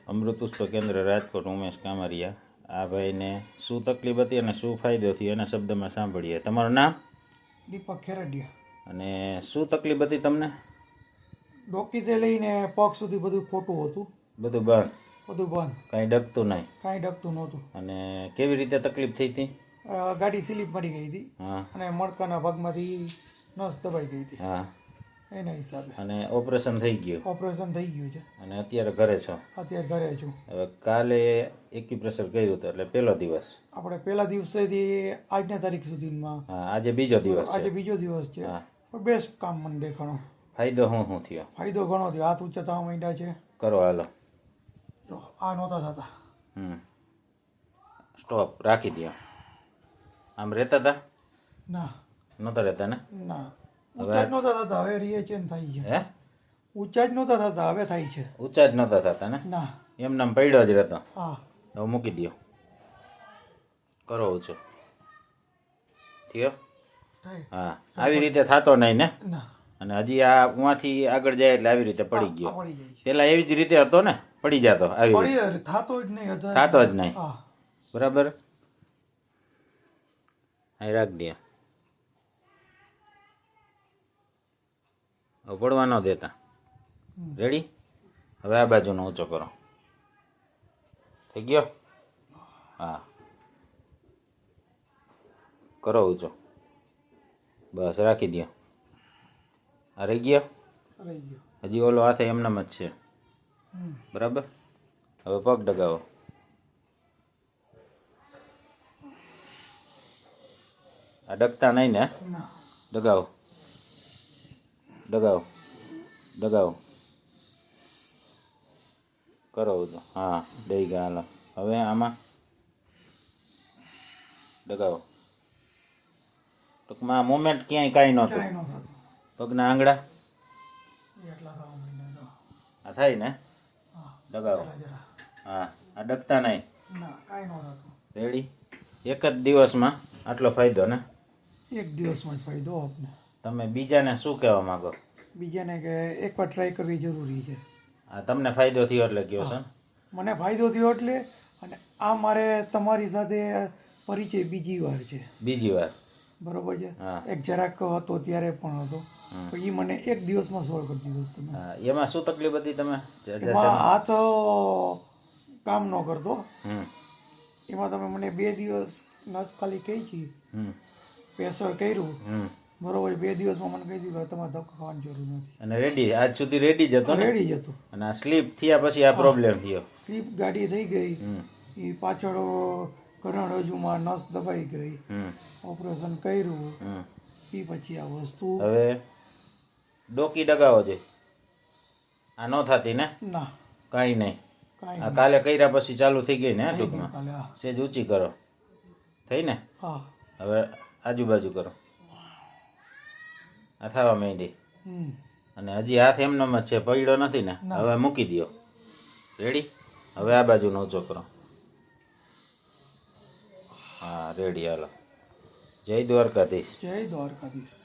અમૃત પુષ્પ કેન્દ્ર રાજકોટ ઉમેશ કામરિયા. આ ભાઈને શું તકલીફ હતી અને શું ફાયદો થયો એના શબ્દમાં સાંભળીએ. તમારું નામ? દીપક ખેરડિયા. અને શું તકલીફ હતી તમને? ડોકીથી લઈને પગ સુધી બધું ખોટું હતું. બધું બંધ? બધું બંધ, કાંઈ ડગતું નહીં? કાંઈ ડગતું નહોતું. અને કેવી રીતે તકલીફ થઈ હતી? ગાડી સ્લીપ મારી ગઈ હતી. હા. અને મણકાના ભાગમાંથી નસ દબાઈ ગઈ હતી. હા. એના હિસાબે. અને ઓપરેશન થઈ ગયું? ઓપરેશન થઈ ગયું છે. અને અત્યારે ઘરે છો? અત્યારે ઘરે છું. હવે કાલે એક્યુપ્રેશર કર્યું હતું એટલે પહેલો દિવસ? આપણે પહેલા દિવસેથી આજના તારીખ સુધીમાં. હા, આજે બીજો દિવસ? આજે બીજો દિવસ છે. હા. પણ બેસ્ટ કામ મને દેખાણો. ફાયદો શું થયો? ફાયદો ઘણો થયો. હાથ ઊંચા થવા માંડ્યા છે. કરો હાલો. તો આ નહોતા થતા. સ્ટોપ રાખી દો. આમ રહેતા હતા? ના. નહોતા રહેતા ને? ના. ઊંચા જ નહોતા થતા. હવે રિએચેન થાય છે. હે? ઊંચા જ નહોતા થતા. હવે થાય છે. ઊંચા જ નહોતા થતા ને? ના. એમ નામ પડ્યો જ રહેતો? હા. હવે મૂકી દો. કરો ઊંચો. થયો? હા. આવી રીતે થતો નહીં ને? ના. અને હજી આ ઉવાથી આગળ જાય એટલે આવી રીતે પડી ગયો. પડી જાય છે. પેલા એવી જ રીતે હતો ને? પડી જતો આવી રીતે? પડી થતો જ નહીં હતો. થતો જ નહીં. હા. બરાબર. અહીં રાખ દે. હવે પડવા ન દેતા. રેડી? હવે આ બાજુનો ઊંચો કરો. થઈ ગયો? હા. કરો ઊંચો. બસ રાખી દો. આ રહી ગયો? રહી ગયો. હજી ઓલો હાથે એમનામ જ છે. બરાબર. હવે પગ ડગાવો. આ ડગતા નહીં ને? ના. ડગાવો. ડગાવો. ડગાવો. કરો તો. હા, દઈ ગયા. હાલો. હવે આમાં ડગાવો. ટૂંકમાં મુમેન્ટ ક્યાંય કાંઈ નહોતું. કાંઈ ન થતું. પગના આંગળા એટલા થવા માંડ્યા. આ થાય ને? હા. ડગાવો. જરા. હા, આ ડગતા નહીં. ના, કાંઈ ન થતું. રેડી? એક જ દિવસમાં આટલો ફાયદો ને? એક દિવસમાં જ ફાયદો આપને. તમે બીજાને શું કહેવા માંગો? બીજાને કે એકવાર ટ્રાય કરવી જરૂરી છે. આ તમને ફાયદો થયો એટલે કહો છો ને? મને ફાયદો થયો એટલે, અને આ મારે તમારી સાથે પરિચય બીજી વાર છે. બીજી વાર? બરોબર છે. હા. એક જરાક હતો ત્યારે પણ હતો. પણ એ મને એક દિવસમાં સોલ્વ કરી દીધું તમે. હા. એમાં શું તકલીફ હતી તમે? એમાં હાથ કામ ન કરતો. હમ. એમાં તમે મને 2 દિવસ નસ ખાલી કહી છે. પ્રેશર કર્યું. બરોબર. 2 દિવસમાં મને કહી દીધું તમારે ધક્કો ખાવાની જરૂર નથી. અને રેડી? આજ સુધી રેડી જ હતો ને? રેડી જ હતું. અને આ સ્લીપ થયા પછી આ પ્રોબ્લેમ થયો? સ્લીપ ગાડી થઈ ગઈ. એ પાછળ કરોડરજ્જુમાં નસ દબાઈ ગઈ. ઓપરેશન કર્યું. એ પછી આ વસ્તુ. હવે ડોકી ડગાવો છે. આ ન થતી ને? ના. કાંઈ નહીં. કાંઈ આ કાલે કર્યા પછી ચાલુ થઈ ગઈ ને? થઈ ગયું ટૂંકમાં કાલે. હા. સેજ ઊંચી કરો. થઈ ને? હા. હવે આજુબાજુ કરો. આ થવા માંડી. અને હજી હાથ એમનામ જ છે, પડ્યો નથી ને? હવે મૂકી દો. રેડી? હવે આ બાજુનો ઊંચો કરો. હા, રેડી. હાલો. જય દ્વારકાધીશ. જય દ્વારકાધીશ.